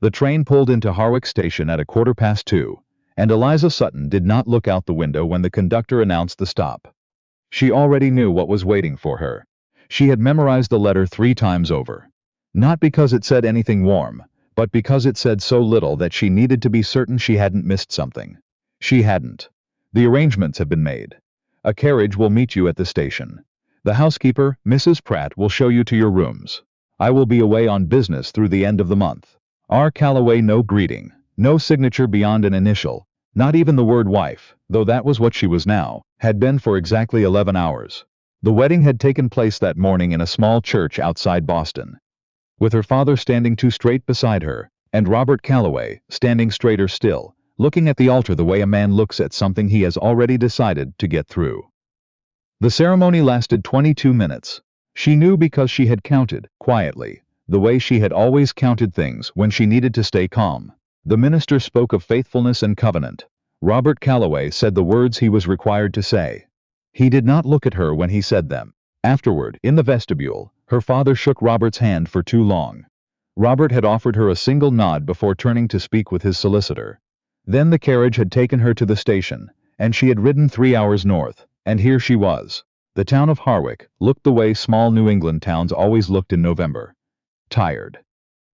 The train pulled into Harwich station at 2:15, and Eliza Sutton did not look out the window when the conductor announced the stop. She already knew what was waiting for her. She had memorized the letter 3 times over. Not because it said anything warm, but because it said so little that she needed to be certain she hadn't missed something. She hadn't. The arrangements have been made. A carriage will meet you at the station. The housekeeper, Mrs. Pratt, will show you to your rooms. I will be away on business through the end of the month. R. Calloway. No greeting, no signature beyond an initial, not even the word wife, though that was what she was now, had been for exactly 11 hours. The wedding had taken place that morning in a small church outside Boston, with her father standing too straight beside her, and Robert Calloway standing straighter still, looking at the altar the way a man looks at something he has already decided to get through. The ceremony lasted 22 minutes. She knew because she had counted, quietly, the way she had always counted things when she needed to stay calm. The minister spoke of faithfulness and covenant. Robert Calloway said the words he was required to say. He did not look at her when he said them. Afterward, in the vestibule, her father shook Robert's hand for too long. Robert had offered her a single nod before turning to speak with his solicitor. Then the carriage had taken her to the station, and she had ridden 3 hours north, and here she was. The town of Harwich looked the way small New England towns always looked in November. Tired.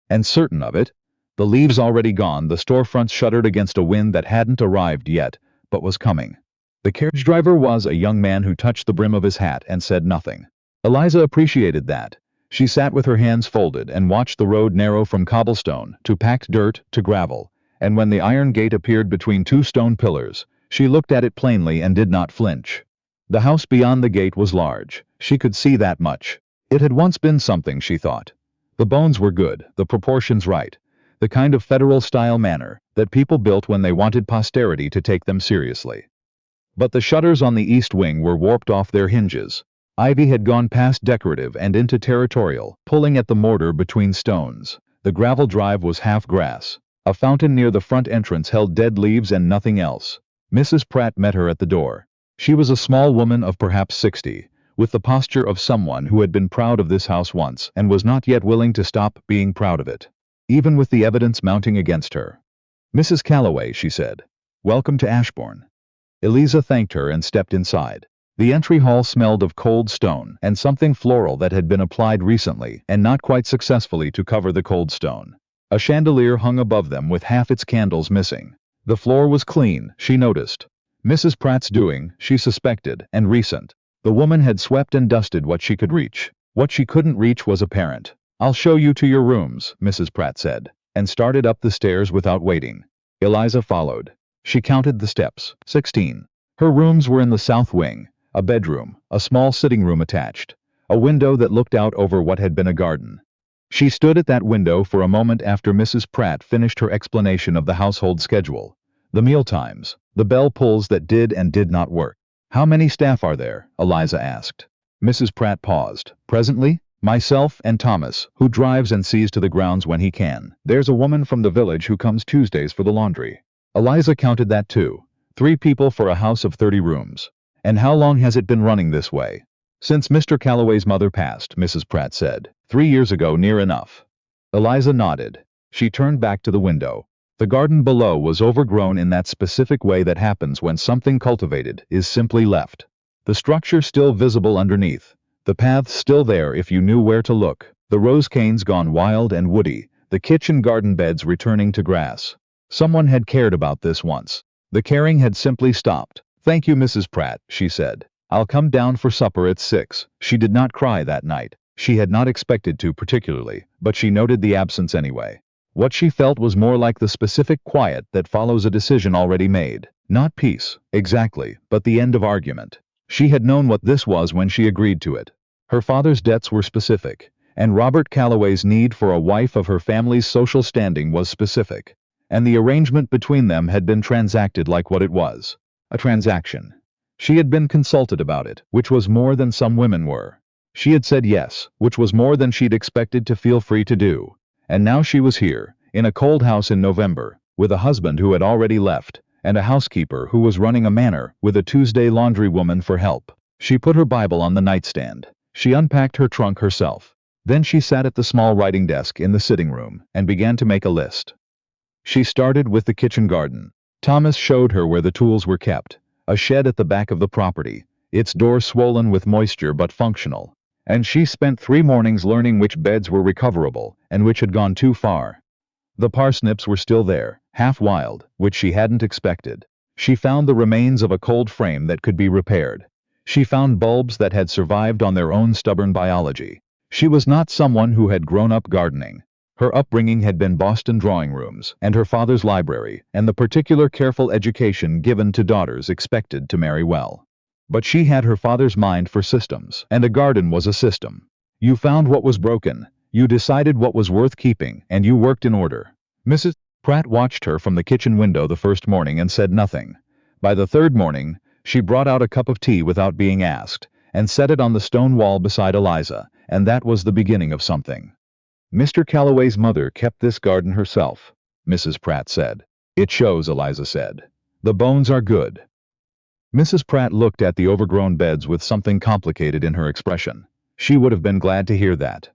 And certain of it. The leaves already gone, the storefronts shuddered against a wind that hadn't arrived yet, but was coming. The carriage driver was a young man who touched the brim of his hat and said nothing. Eliza appreciated that. She sat with her hands folded and watched the road narrow from cobblestone to packed dirt to gravel, and when the iron gate appeared between 2 stone pillars, she looked at it plainly and did not flinch. The house beyond the gate was large. She could see that much. It had once been something, she thought. The bones were good, the proportions right, the kind of federal-style manor that people built when they wanted posterity to take them seriously. But the shutters on the east wing were warped off their hinges. Ivy had gone past decorative and into territorial, pulling at the mortar between stones. The gravel drive was half grass. A fountain near the front entrance held dead leaves and nothing else. Mrs. Pratt met her at the door. She was a small woman of perhaps 60, with the posture of someone who had been proud of this house once and was not yet willing to stop being proud of it, even with the evidence mounting against her. "Mrs. Calloway," she said. "Welcome to Ashbourne." Eliza thanked her and stepped inside. The entry hall smelled of cold stone and something floral that had been applied recently and not quite successfully to cover the cold stone. A chandelier hung above them with half its candles missing. The floor was clean, she noticed. Mrs. Pratt's doing, she suspected, and recent. The woman had swept and dusted what she could reach. What she couldn't reach was apparent. "I'll show you to your rooms," Mrs. Pratt said, and started up the stairs without waiting. Eliza followed. She counted the steps. 16. Her rooms were in the south wing, a bedroom, a small sitting room attached, a window that looked out over what had been a garden. She stood at that window for a moment after Mrs. Pratt finished her explanation of the household schedule, the meal times, the bell pulls that did and did not work. "How many staff are there?" Eliza asked. Mrs. Pratt paused. "Presently, myself and Thomas, who drives and sees to the grounds when he can. There's a woman from the village who comes Tuesdays for the laundry." Eliza counted that too. 3 people for a house of 30 rooms. "And how long has it been running this way?" "Since Mr. Calloway's mother passed," Mrs. Pratt said. 3 years ago, near enough." Eliza nodded. She turned back to the window. The garden below was overgrown in that specific way that happens when something cultivated is simply left. The structure still visible underneath. The paths still there if you knew where to look. The rose canes gone wild and woody. The kitchen garden beds returning to grass. Someone had cared about this once. The caring had simply stopped. "Thank you, Mrs. Pratt," she said. "I'll come down for supper at 6. She did not cry that night. She had not expected to particularly, but she noted the absence anyway. What she felt was more like the specific quiet that follows a decision already made. Not peace, exactly, but the end of argument. She had known what this was when she agreed to it. Her father's debts were specific, and Robert Calloway's need for a wife of her family's social standing was specific. And the arrangement between them had been transacted like what it was. A transaction. She had been consulted about it, which was more than some women were. She had said yes, which was more than she'd expected to feel free to do. And now she was here, in a cold house in November, with a husband who had already left, and a housekeeper who was running a manor with a Tuesday laundry woman for help. She put her Bible on the nightstand. She unpacked her trunk herself. Then she sat at the small writing desk in the sitting room and began to make a list. She started with the kitchen garden. Thomas showed her where the tools were kept, a shed at the back of the property, its door swollen with moisture but functional. And she spent 3 mornings learning which beds were recoverable and which had gone too far. The parsnips were still there, half wild, which she hadn't expected. She found the remains of a cold frame that could be repaired. She found bulbs that had survived on their own stubborn biology. She was not someone who had grown up gardening. Her upbringing had been Boston drawing rooms, and her father's library, and the particular careful education given to daughters expected to marry well. But she had her father's mind for systems, and a garden was a system. You found what was broken, you decided what was worth keeping, and you worked in order. Mrs. Pratt watched her from the kitchen window the first morning and said nothing. By the third morning, she brought out a cup of tea without being asked, and set it on the stone wall beside Eliza, and that was the beginning of something. Mr. Calloway's mother kept this garden herself, Mrs. Pratt said. It shows, Eliza said. The bones are good. Mrs. Pratt looked at the overgrown beds with something complicated in her expression. She would have been glad to hear that.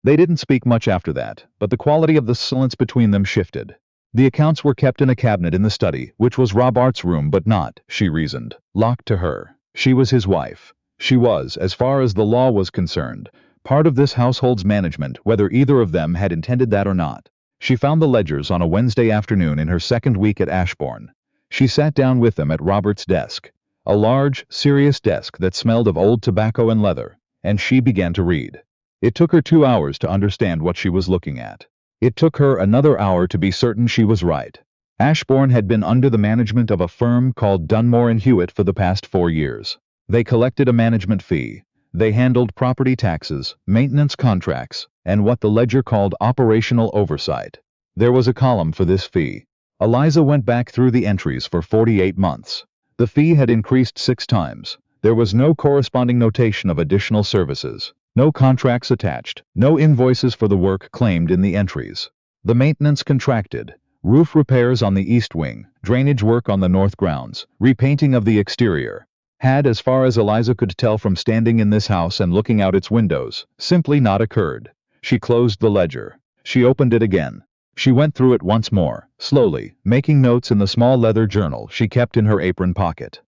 They didn't speak much after that, but the quality of the silence between them shifted. The accounts were kept in a cabinet in the study, which was Robart's room but not, she reasoned, locked to her. She was his wife. She was, as far as the law was concerned, part of this household's management, whether either of them had intended that or not. She found the ledgers on a Wednesday afternoon in her second week at Ashbourne. She sat down with them at Robert's desk, a large, serious desk that smelled of old tobacco and leather, and she began to read. It took her 2 hours to understand what she was looking at. It took her another hour to be certain she was right. Ashbourne had been under the management of a firm called Dunmore and Hewitt for the past 4 years. They collected a management fee. They handled property taxes, maintenance contracts, and what the ledger called operational oversight. There was a column for this fee. Eliza went back through the entries for 48 months. The fee had increased 6 times. There was no corresponding notation of additional services, no contracts attached, no invoices for the work claimed in the entries. The maintenance contracted. Roof repairs on the east wing, drainage work on the north grounds, repainting of the exterior, had, as far as Eliza could tell from standing in this house and looking out its windows, simply not occurred. She closed the ledger. She opened it again. She went through it once more, slowly, making notes in the small leather journal she kept in her apron pocket.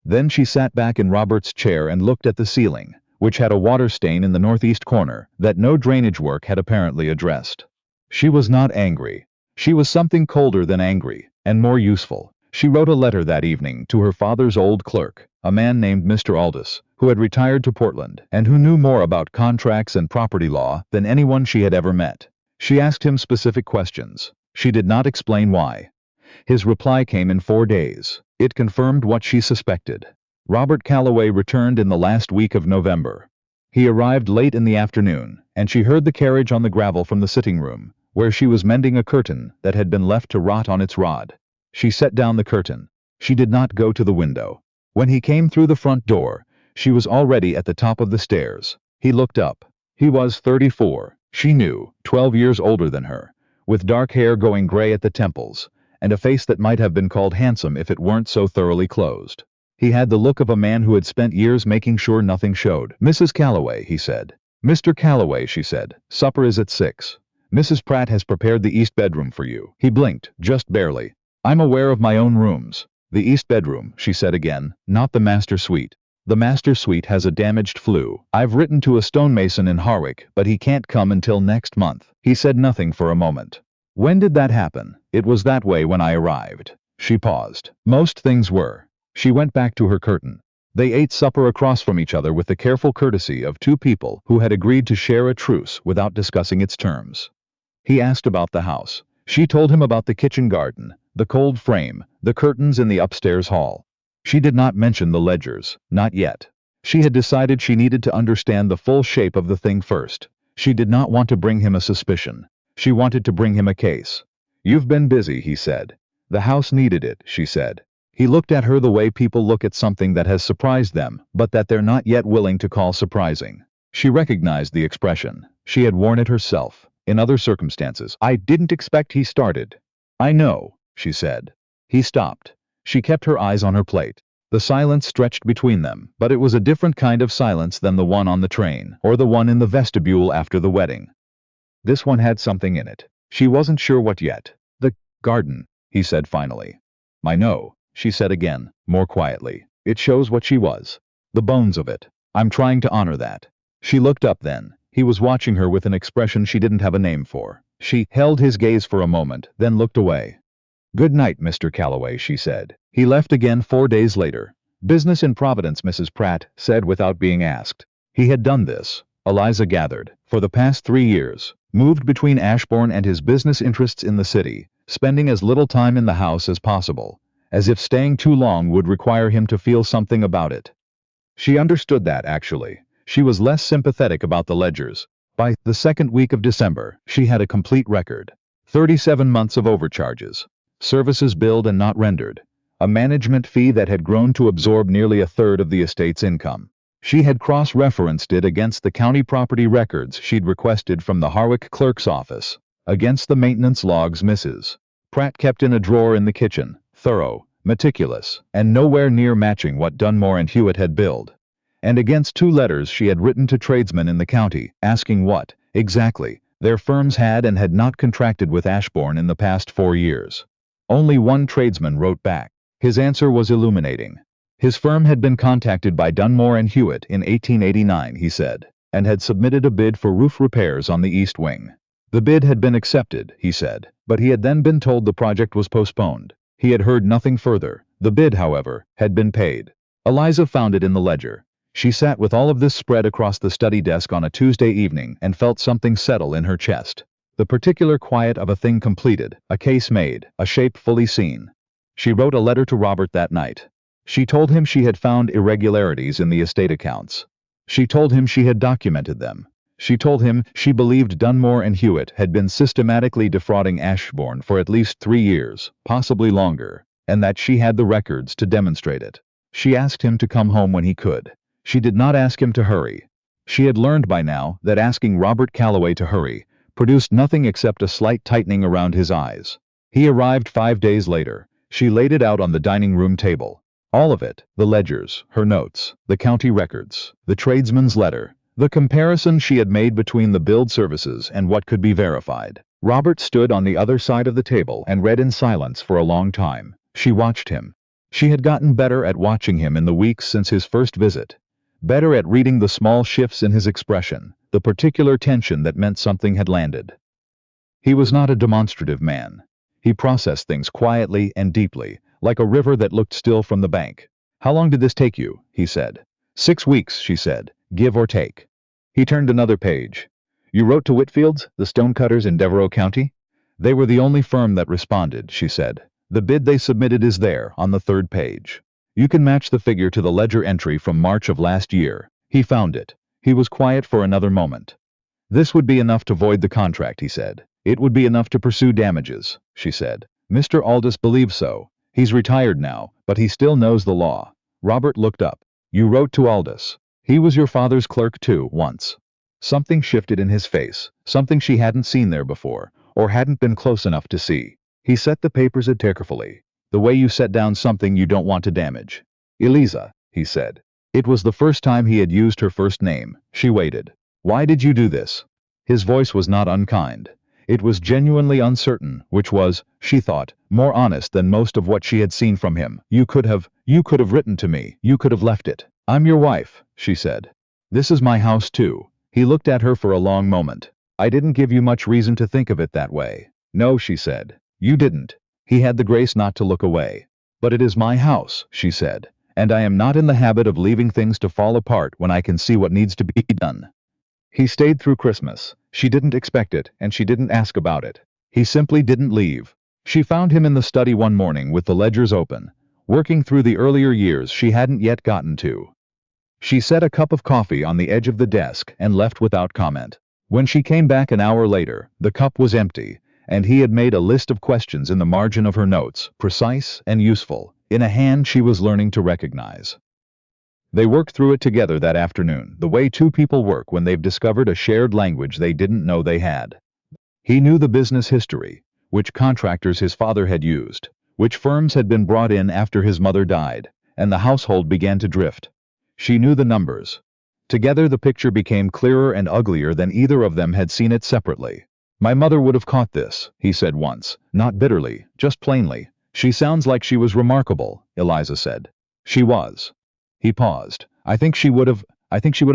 Then she sat back in Robert's chair and looked at the ceiling, which had a water stain in the northeast corner that no drainage work had apparently addressed. She was not angry. She was something colder than angry, and more useful. She wrote a letter that evening to her father's old clerk, a man named Mr. Aldous, who had retired to Portland and who knew more about contracts and property law than anyone she had ever met. She asked him specific questions. She did not explain why. His reply came in 4 days. It confirmed what she suspected. Robert Calloway returned in the last week of November. He arrived late in the afternoon, and she heard the carriage on the gravel from the sitting room, where she was mending a curtain that had been left to rot on its rod. She set down the curtain. She did not go to the window. When he came through the front door, she was already at the top of the stairs. He looked up. He was 34, she knew, 12 years older than her, with dark hair going gray at the temples, and a face that might have been called handsome if it weren't so thoroughly closed. He had the look of a man who had spent years making sure nothing showed. "Mrs. Calloway," he said. "Mr. Calloway," she said. "Supper is at 6. Mrs. Pratt has prepared the east bedroom for you." He blinked, just barely. "I'm aware of my own rooms." "The east bedroom," she said again, "not the master suite. The master suite has a damaged flue. I've written to a stonemason in Harwick, but he can't come until next month." He said nothing for a moment. "When did that happen?" "It was that way when I arrived." She paused. "Most things were." She went back to her curtain. They ate supper across from each other with the careful courtesy of 2 people who had agreed to share a truce without discussing its terms. He asked about the house. She told him about the kitchen garden, the cold frame, the curtains in the upstairs hall. She did not mention the ledgers, not yet. She had decided she needed to understand the full shape of the thing first. She did not want to bring him a suspicion. She wanted to bring him a case. "You've been busy," he said. "The house needed it," she said. He looked at her the way people look at something that has surprised them, but that they're not yet willing to call surprising. She recognized the expression. She had worn it herself, in other circumstances. "I didn't expect," he started. "I know," she said. He stopped. She kept her eyes on her plate. The silence stretched between them, but it was a different kind of silence than the one on the train, or the one in the vestibule after the wedding. This one had something in it. She wasn't sure what yet. The garden, he said finally. I know, she said again, more quietly. It shows what she was. The bones of it. I'm trying to honor that. She looked up then. He was watching her with an expression she didn't have a name for. She held his gaze for a moment, then looked away. Good night, Mr. Calloway, she said. He left again 4 days later. Business in Providence, Mrs. Pratt said without being asked. He had done this, Eliza gathered, for the past 3 years, moved between Ashbourne and his business interests in the city, spending as little time in the house as possible, as if staying too long would require him to feel something about it. She understood that, actually. She was less sympathetic about the ledgers. By the second week of December, she had a complete record. 37 months of overcharges. Services billed and not rendered. A management fee that had grown to absorb nearly a third of the estate's income. She had cross-referenced it against the county property records she'd requested from the Harwick clerk's office, against the maintenance logs Mrs. Pratt kept in a drawer in the kitchen, thorough, meticulous, and nowhere near matching what Dunmore and Hewitt had billed, and against 2 letters she had written to tradesmen in the county, asking what, exactly, their firms had and had not contracted with Ashbourne in the past 4 years. Only one tradesman wrote back. His answer was illuminating. His firm had been contacted by Dunmore and Hewitt in 1889, he said, and had submitted a bid for roof repairs on the east wing. The bid had been accepted, he said, but he had then been told the project was postponed. He had heard nothing further. The bid, however, had been paid. Eliza found it in the ledger. She sat with all of this spread across the study desk on a Tuesday evening and felt something settle in her chest. The particular quiet of a thing completed, a case made, a shape fully seen. She wrote a letter to Robert that night. She told him she had found irregularities in the estate accounts. She told him she had documented them. She told him she believed Dunmore and Hewitt had been systematically defrauding Ashbourne for at least 3 years, possibly longer, and that she had the records to demonstrate it. She asked him to come home when he could. She did not ask him to hurry. She had learned by now that asking Robert Calloway to hurry produced nothing except a slight tightening around his eyes. He arrived 5 days later. She laid it out on the dining room table. All of it, the ledgers, her notes, the county records, the tradesman's letter, the comparison she had made between the billed services and what could be verified. Robert stood on the other side of the table and read in silence for a long time. She watched him. She had gotten better at watching him in the weeks since his first visit. Better at reading the small shifts in his expression, the particular tension that meant something had landed. He was not a demonstrative man. He processed things quietly and deeply, like a river that looked still from the bank. How long did this take you? He said. 6 weeks, she said, give or take. He turned another page. You wrote to Whitfield's, the stonecutters in Devereux County? They were the only firm that responded, she said. The bid they submitted is there, on the 3rd page. You can match the figure to the ledger entry from March of last year. He found it. He was quiet for another moment. This would be enough to void the contract, he said. It would be enough to pursue damages, she said. Mr. Aldous believes so. He's retired now, but he still knows the law. Robert looked up. You wrote to Aldous. He was your father's clerk too, once. Something shifted in his face, something she hadn't seen there before, or hadn't been close enough to see. He set the papers carefully. The way you set down something you don't want to damage. Eliza, he said. It was the first time he had used her first name. She waited. Why did you do this? His voice was not unkind. It was genuinely uncertain, which was, she thought, more honest than most of what she had seen from him. You could have written to me. You could have left it. I'm your wife, she said. This is my house too. He looked at her for a long moment. I didn't give you much reason to think of it that way. No, she said. You didn't. He had the grace not to look away. But it is my house, she said, and I am not in the habit of leaving things to fall apart when I can see what needs to be done. He stayed through Christmas. She didn't expect it, and she didn't ask about it. He simply didn't leave. She found him in the study one morning with the ledgers open, working through the earlier years she hadn't yet gotten to. She set a cup of coffee on the edge of the desk and left without comment. When she came back an hour later, the cup was empty, and he had made a list of questions in the margin of her notes, precise and useful, in a hand she was learning to recognize. They worked through it together that afternoon, the way 2 people work when they've discovered a shared language they didn't know they had. He knew the business history, which contractors his father had used, which firms had been brought in after his mother died, and the household began to drift. She knew the numbers. Together the picture became clearer and uglier than either of them had seen it separately. "My mother would have caught this," he said once, not bitterly, just plainly. "She sounds like she was remarkable," Eliza said. "She was." He paused. I think she would have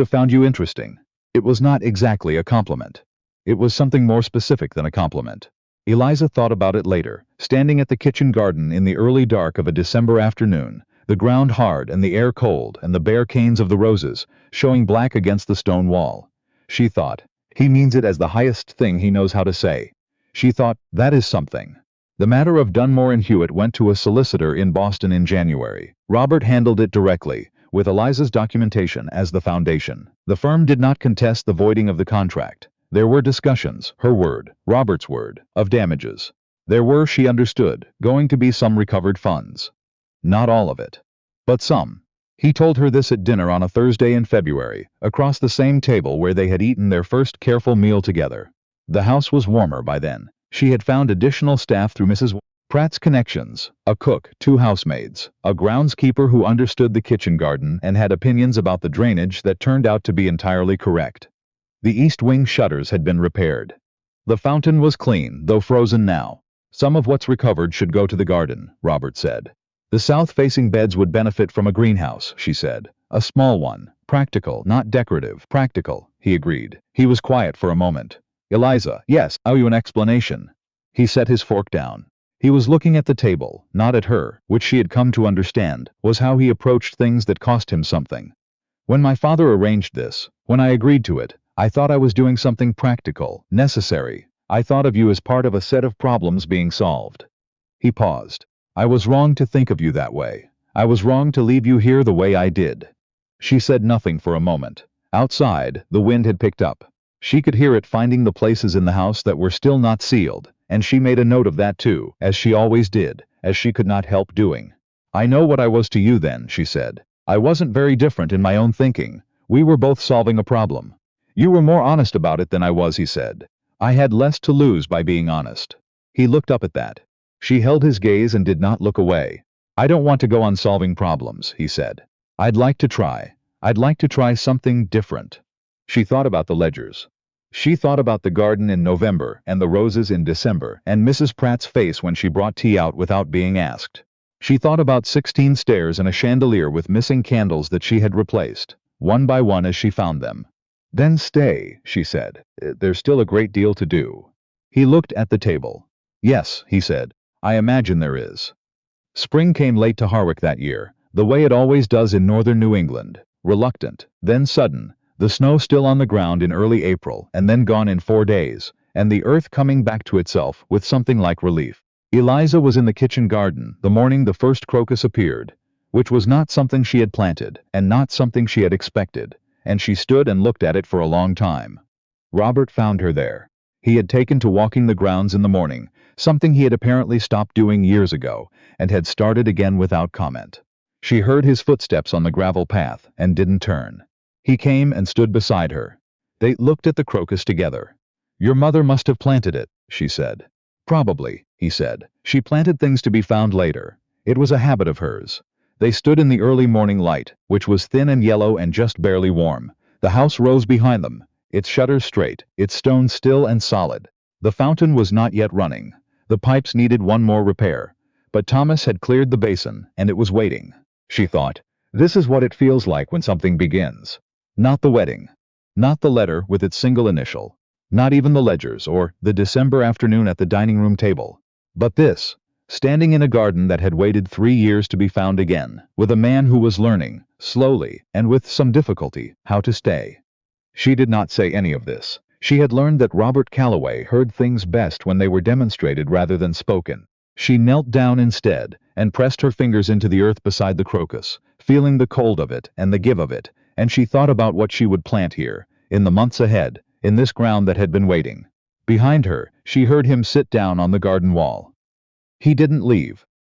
found you interesting." It was not exactly a compliment. It was something more specific than a compliment. Eliza thought about it later, standing at the kitchen garden in the early dark of a December afternoon, the ground hard and the air cold and the bare canes of the roses showing black against the stone wall. She thought, he means it as the highest thing he knows how to say. She thought, that is something. The matter of Dunmore and Hewitt went to a solicitor in Boston in January. Robert handled it directly, with Eliza's documentation as the foundation. The firm did not contest the voiding of the contract. There were discussions, her word, Robert's word, of damages. There were, she understood, going to be some recovered funds. Not all of it, but some. He told her this at dinner on a Thursday in February, across the same table where they had eaten their first careful meal together. The house was warmer by then. She had found additional staff through Mrs. Pratt's connections, a cook, 2 housemaids, a groundskeeper who understood the kitchen garden and had opinions about the drainage that turned out to be entirely correct. The east wing shutters had been repaired. The fountain was clean, though frozen now. Some of what's recovered should go to the garden, Robert said. The south-facing beds would benefit from a greenhouse, she said. A small one. Practical, not decorative. Practical, he agreed. He was quiet for a moment. Eliza, yes, owe you an explanation. He set his fork down. He was looking at the table, not at her, which she had come to understand, was how he approached things that cost him something. When my father arranged this, when I agreed to it, I thought I was doing something practical, necessary. I thought of you as part of a set of problems being solved. He paused. I was wrong to think of you that way. I was wrong to leave you here the way I did. She said nothing for a moment. Outside, the wind had picked up. She could hear it finding the places in the house that were still not sealed, and she made a note of that too, as she always did, as she could not help doing. I know what I was to you then, she said. I wasn't very different in my own thinking. We were both solving a problem. You were more honest about it than I was, he said. I had less to lose by being honest. He looked up at that. She held his gaze and did not look away. I don't want to go on solving problems, he said. I'd like to try. I'd like to try something different. She thought about the ledgers. She thought about the garden in November and the roses in December and Mrs. Pratt's face when she brought tea out without being asked. She thought about 16 stairs and a chandelier with missing candles that she had replaced, one by one as she found them. Then stay, she said. There's still a great deal to do. He looked at the table. Yes, he said. I imagine there is. Spring came late to Harwick that year, the way it always does in northern New England, reluctant, then sudden, the snow still on the ground in early April and then gone in 4 days, and the earth coming back to itself with something like relief. Eliza was in the kitchen garden the morning the first crocus appeared, which was not something she had planted and not something she had expected, and she stood and looked at it for a long time. Robert found her there. He had taken to walking the grounds in the morning, something he had apparently stopped doing years ago, and had started again without comment. She heard his footsteps on the gravel path and didn't turn. He came and stood beside her. They looked at the crocus together. Your mother must have planted it, she said. Probably, he said. She planted things to be found later. It was a habit of hers. They stood in the early morning light, which was thin and yellow and just barely warm. The house rose behind them, its shutters straight, its stones still and solid. The fountain was not yet running. The pipes needed one more repair. But Thomas had cleared the basin, and it was waiting. She thought, this is what it feels like when something begins. Not the wedding. Not the letter with its single initial. Not even the ledgers or the December afternoon at the dining room table. But this, standing in a garden that had waited 3 years to be found again, with a man who was learning, slowly and with some difficulty, how to stay. She did not say any of this. She had learned that Robert Calloway heard things best when they were demonstrated rather than spoken. She knelt down instead and pressed her fingers into the earth beside the crocus, feeling the cold of it and the give of it, and she thought about what she would plant here, in the months ahead, in this ground that had been waiting. Behind her, she heard him sit down on the garden wall. He didn't leave.